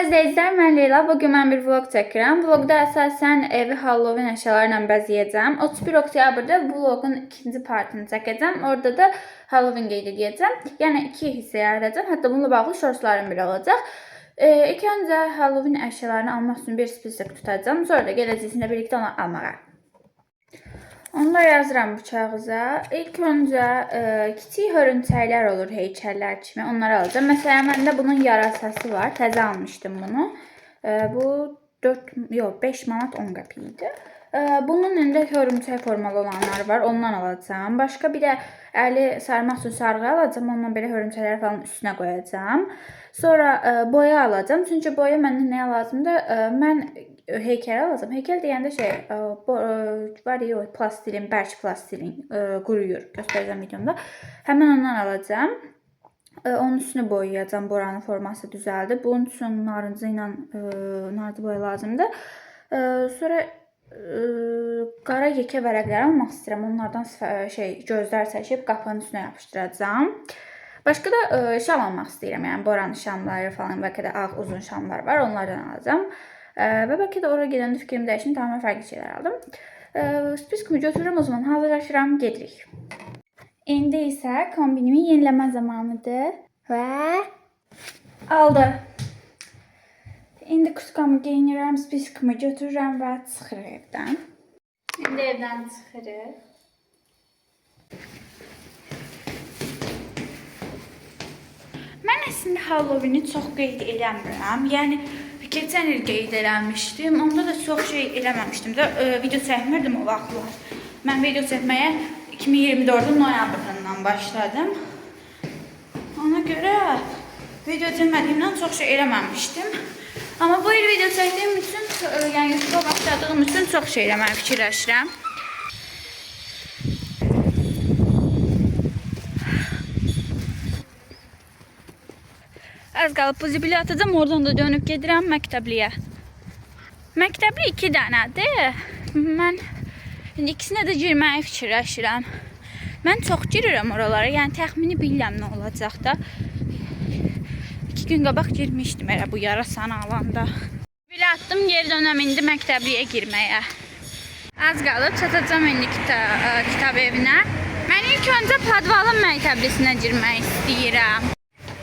Salam izləyicilər, mən Leyla. Bugün mən bir vlog çəkirəm. Vlogda əsasən evi Halloween əşyalarıyla bəzəyəcəm. 31 oktyabrda vlogun ikinci partını çəkəcəm. Orada da Halloween qeyd edəcəm. Yəni 2 hissəyə ayıracam. Hətta bununla bağlı shortslarım bile olacaq. İlk öncə Halloween əşyalarını almaq üçün bir spesifik tutacağım. Sonra da gələcəyində birlikdə onu almağa. Onları yazıram bıçağıza. İlk öncə kiçik hörümçəklər olur, heykəllər kimi. Onları alacağım. Məsələn, məndə bunun yarasası var. Təzə almışdım bunu. Bu 5 manat 10 qəpik idi. Bunun önündə hörümçək formalı olanlar var. Ondan alacağım. Başqa bir də əli sarmaq üçün sarğı alacağım. Ondan belə hörümçəkləri falan üstünə qoyacağım. Sonra boya alacağım. Çünki boya məndə nəyə lazımdır? Mən heykəl alacağım. Heykəl deyəndə var ya, plastilin, bərk plastilin quruyur. Göstərəcəm videomda. Həmin ondan alacağım. Onun üstünü boyayacağım. Boranın forması düzəldi. Bunun üçün narıncı boya lazımdır. Sonra qara yekə vərəqləri almaq istəyirəm. Onlardan gözlər çəkib qapının üstünə yapışdıracağım. Başqa da şam almaq istəyirəm. Yəni boranın şamları falan, bəlkə də ağ uzun şamlar var. Onlardan alacağım. Və bəlkə də oraya gedəndə fikrimi dəyişdim. Tamamen fərqli şeylər aldım. Spiskimi götürürəm, o zaman hazırlaşıram, gedirik. İndi isə kombinimi yeniləmə zamanıdır. Və aldı. İndi kuskamı geyinirəm, spiskimi götürürəm və çıxırıq evdən. İndi evdən çıxırıq. Mən əslində Halloween'i çox qeyd eləmirəm. Yəni keçən il qeyd eləmişdim. Onda da çox şey eləməmişdim də. Video çəkmirdim o vaxtlar. Mən video çəkməyə 2024-ün noyabrından başladım. Ona görə video çəkmədiyimdən çox şey eləməmişdim. Amma bu il video çəkdiyim üçün, yəni YouTube'a başladığım üçün çox şey eləməyə fikirləşirəm. Az qalıb bu zibili atacağım, oradan da dönüb gedirəm məktəbliyə. Məktəbli 2 dənədir. Mən ikisinə də girməyi fikirləşirəm. Mən çox girirəm oralara, yəni təxmini bilirəm nə olacaq da. 2 gün qabaq girmişdim elə bu yarasanı alanda. Zibili attım, geri dönəm indi məktəbliyə girməyə. Az qalıb çatacağım indi kitab evinə. Mən ilk öncə Padvalın məktəblisinə girmək istəyirəm.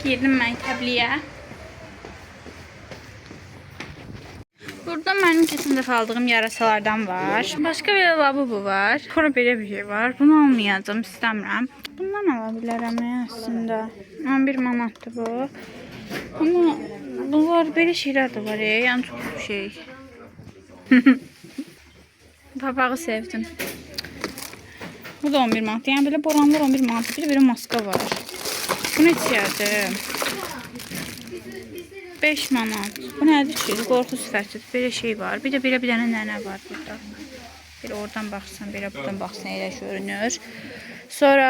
Girdim məktəbliyə. Burada mənim keçən dəfə aldığım yarasalardan var. Başqa bir lavabo var. Sonra belə bir şey var. Bunu almayacağım, istəmirəm. Bundan ala bilərəm əslində. 11 manatdır bu. Amma bunlar belə şeylər də var ya. Yəni çox şey. Papağı sevdim. Bu da 11 manat. Yəni belə boranlar 11 manat. Bir də maska var. Bu neçədir? 5 manat. Bu nədir ki? Qorxu sifətidir. Belə şey var. Bir də belə bir dənə nənə var burada. Belə oradan baxsan, belə buradan baxsan elə görünür. Sonra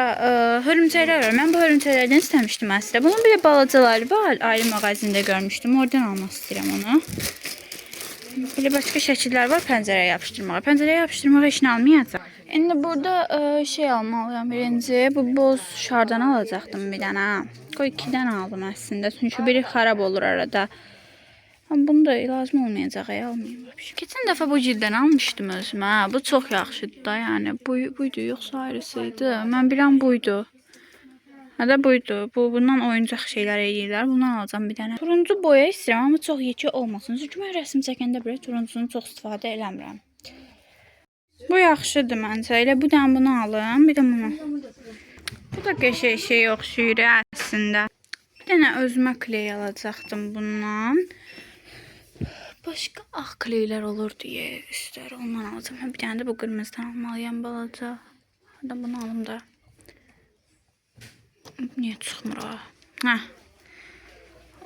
hörümçəklər var. Mən bu hörümçəklərdən istəmişdim əslində. Bunun bir də balacaları var. Ayrı mağazində görmüşdüm. Oradan almaq istəyirəm onu. Belə başqa şəkillər var pəncərəyə yapışdırmağa. Pəncərəyə yapışdırmağa işini almayacaq. İndi burada şey almalıyam birinci. Bu boz şardan alacaqdım bir dənə. Qoy 2 dənə aldım əslində. Çünki biri xarab olur arada. Amma bunu da lazım olmayacaq. Almayayım. Keçən dəfə bu cildən almışdım özümə. Bu çox yaxşıdır da. Yəni buydu yoxsa ayrısıydı. Mən bilən buydu. Hədə buydu. Bundan oyuncaq şeylər eləyirlər. Bundan alacağım bir dənə. Turuncu boya istəyirəm, amma çox yekə olmasın. Çünki mən rəsm çəkəndə belə turuncunu çox istifadə eləmirəm. Bu yaxşıdır məncə. Elə bu dənə bunu alım. Bir də bunu. Bu da qəşəng şey oxşuyur əslində. Bir dənə özümə kley alacaqdım bundan. Başqa ağ kleylər olur deyə istər. Ondan alacağım. Bir dənə də bu qırmızıdan almalıyam balaca. Hadi bunu alım da. Niyə çıxmır o? Hə.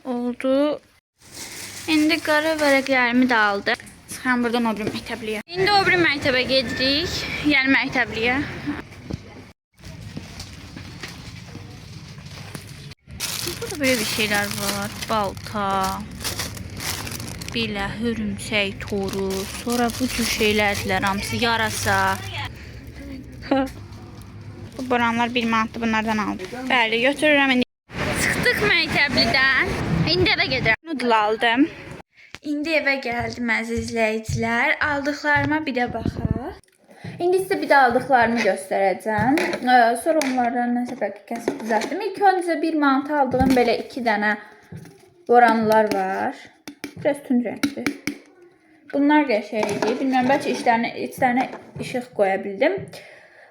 Oldu. İndi qara vərəqlərimi də aldım. Çıxıram buradan o biri məktəbliyə. İndi o biri məktəbə gedirik. Yəni məktəbliyə. Burada böyle bir şeyler var. Balta. Belə hörümçək toru. Sonra bu tür şeylərdirlər. Hamısı yarasa. Bu boranlar 1 manatdır. Bunlardan aldım. Bəli, götürürəm indi. Çıxdıq məktəblidən. İndi eve gedirəm. Noodle aldım. İndi evə gəldim əziz izləyicilər. Aldıqlarıma bir də baxaq. İndi sizə bir də aldıqlarımı göstərəcəm. Sonra onlardan nəsə bəlkə kəsib düzəltdim. İlk öncə 1 manata aldığım belə 2 dənə boranlar var. Biraz tünd rəngdir. Bunlar qəşəngdir. Bilmirəm, bəlkə içlərinə işıq qoya bildim.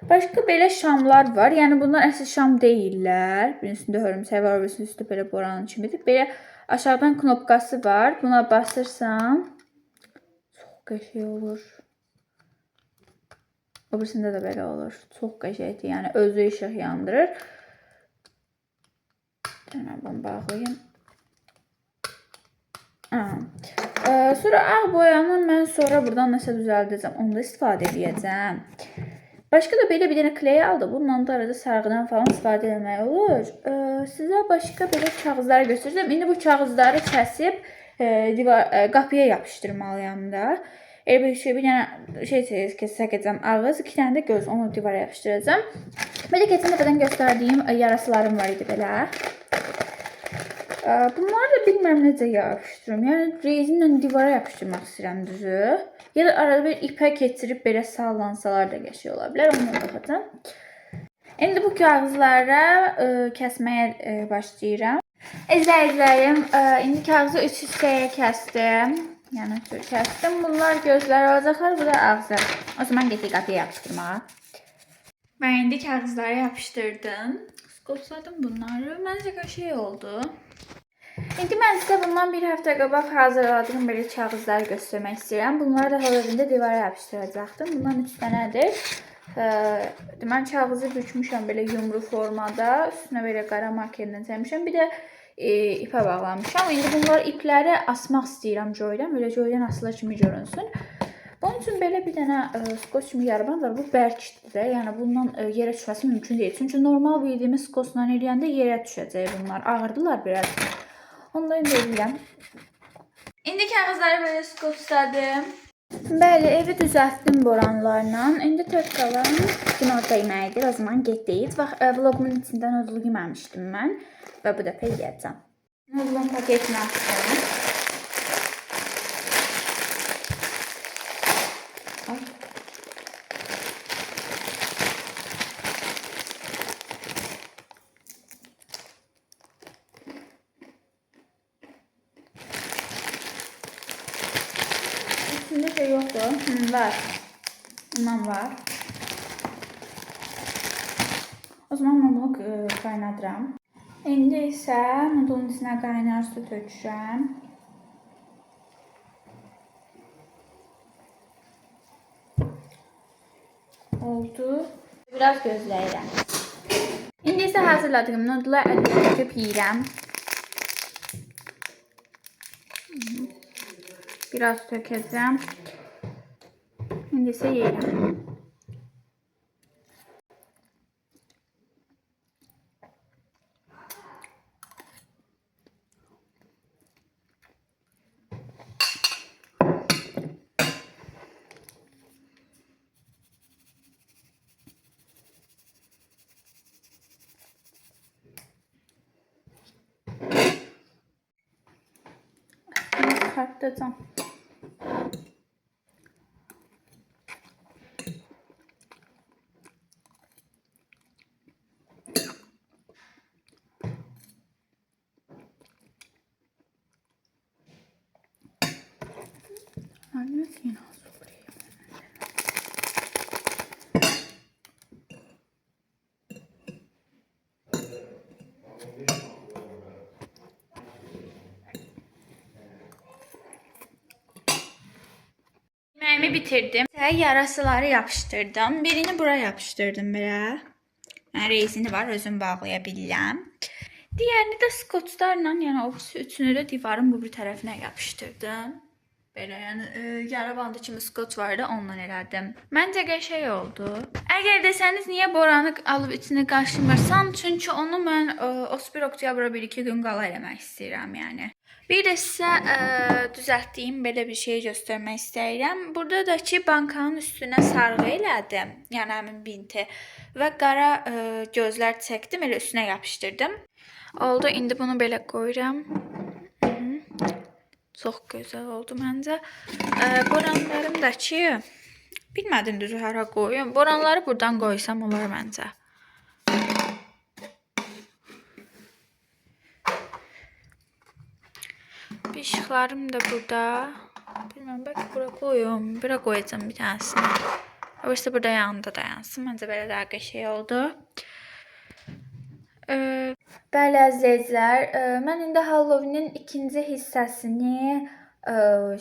Başqa belə şamlar var. Yəni bunlar əsl şam deyillər. Birinin üstündə hörümçək var, birinin üstündə belə boranın kimidir. Belə aşağıdan knopkası var. Buna basırsan çox qəşəng olur. O birisində də belə olur. Çox qəşəngdir. Yəni özü işıq yandırır. Bunu bağlayayım. Sonra ağ boyanı mən sonra buradan nəsə düzəldəcəm. Onu da istifadə edəcəm. Başqa da belə bir dənə kley aldı. Bununla da arada sarğıdan falan istifadə etmək olur. Sizə başqa belə kağızları göstərəcəm. İndi bu kağızları kəsib qapıya yapışdırmalıyam da. Bir dənə çəkəcəm ağız, 2 dənə də göz, onu divara yapışdıracağım. Belə keçən dəfədən göstərdiyim yaraslarım var idi belə. Bunları da bilmirəm necə yapışdırım. Yəni rezinlə divara yapışdırmaq istəyirəm düzü. Ya da arada bir ipə keçirib belə sallansalar da qəşəng ola bilər. Onu baxacağam. İndi bu kağızları kəsməyə başlayıram. İzləyicilərim, indi kağızı 3 hissəyə kəsdim. Yəni kəsdim. Bunlar gözlər olacaqlar, bu da ağzı. O zaman getdik qapıya yapışdırmağa. Mən indi kağızları yapışdırdım. Qotladım bunları. Məncə qəşəng oldu. İndi mən sizə bundan bir həftə qabaq hazırladığım belə kağızları göstərmək istəyirəm. Bunları da hal-evində divara yapışdıracaqdım. Bundan 3 dənədir. Mən kağızı bükmüşəm belə yumru formada. Üstünə belə qara markerlə çəkmişəm. Bir də ipə bağlamışam. İndi bunlar ipləri asmaq istəyirəm joydan. Belə joydan asılar kimi görünsün. Bunun üçün belə bir dənə skotch kimi yarıban var. Bu bərkdir də. Yəni bundan yerə düşməsi mümkün deyil. Çünki normal bildiyimiz skotchla eləyəndə yerə düşəcək bunlar. Ağırdılar biraz. Onu da indi eləyəm. İndi kağızları belə skotchladım. Bəli, evi düzəltdim boranlarla. İndi tək qalan günorta yeməyidir. O zaman getdik. Vlogumun içində nodlu yeməmişdim mən. Və bu dəfə yeyəcəm. Nodlun paketini açdım. İçində şey yoxdur. Var. Bundan var. O zaman mən bunu qaynadıram. İndi isə nodulun içinə qaynar su töküşəm. Oldu. Biraz gözləyirəm. İndi isə hazırladığım nodulu əlimə töküb yeyirəm. Biraz tökəcəm. İndi isə yeyirəm. Çıxartacağım. Yine yemeğimi bitirdim. Yarasıları yapıştırdım. Birini buraya yapıştırdım belə. Yəni reisini var, özüm bağlaya bilirəm. Diğerini de skotçlarla, yəni o üçünü de divarın bu bir tərəfinə yapıştırdım. Belə, yəni yara bandı kimi skotç vardı, ondan elədim. Məncə qəşəng oldu. Əgər desəniz niyə boranı alıb içini qaşımırsan, çünki onu mən 31 oktyabra 1-2 gün qala eləmək istəyirəm, yəni. Bir də sizə düzəltdiyim belə bir şey göstərmək istəyirəm. Burada da ki, bankanın üstünə sarğı elədim, yəni həmin binti və qara gözlər çəkdim, elə üstünə yapışdırdım. Oldu, indi bunu belə qoyuram. Çox gözəl oldu məncə. Boranlarım da ki, bilmədim düzü hara qoyum. Boranları buradan qoysam olar məncə. Işıqlarım da burada. Bilməm, bəlkə bura qoyum. Bura qoyacağım bir tanesini. Öbürsə burada yanında dayansın. Məncə belə daha qəşəng oldu. Bəli əzizlər, mən indi Halloween'in ikinci hissəsini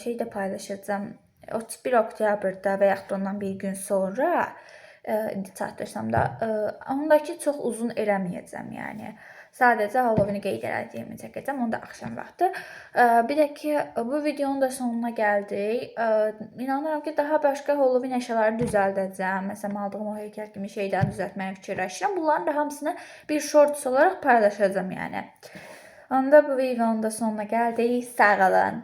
şeydə paylaşacağım. 31 oktyabrda və yaxud ondan bir gün sonra indi çatdırsam da ondakı çox uzun eləməyəcəm, yəni. Sadəcə Halloween-i qeyd elədiyimi çəkəcəm. Onu da axşam vaxtı. Bir də ki, bu videonun da sonuna gəldik. İnanıram ki, daha başqa Halloween əşyaları düzəldəcəm. Məsələn, aldığım o heykəl kimi şeyləri düzəltməyi fikirləşirəm. Bunların da hamısını bir shorts olaraq paylaşacağım, yəni. Onda bu videonun da sonuna gəldik. Sağ olun.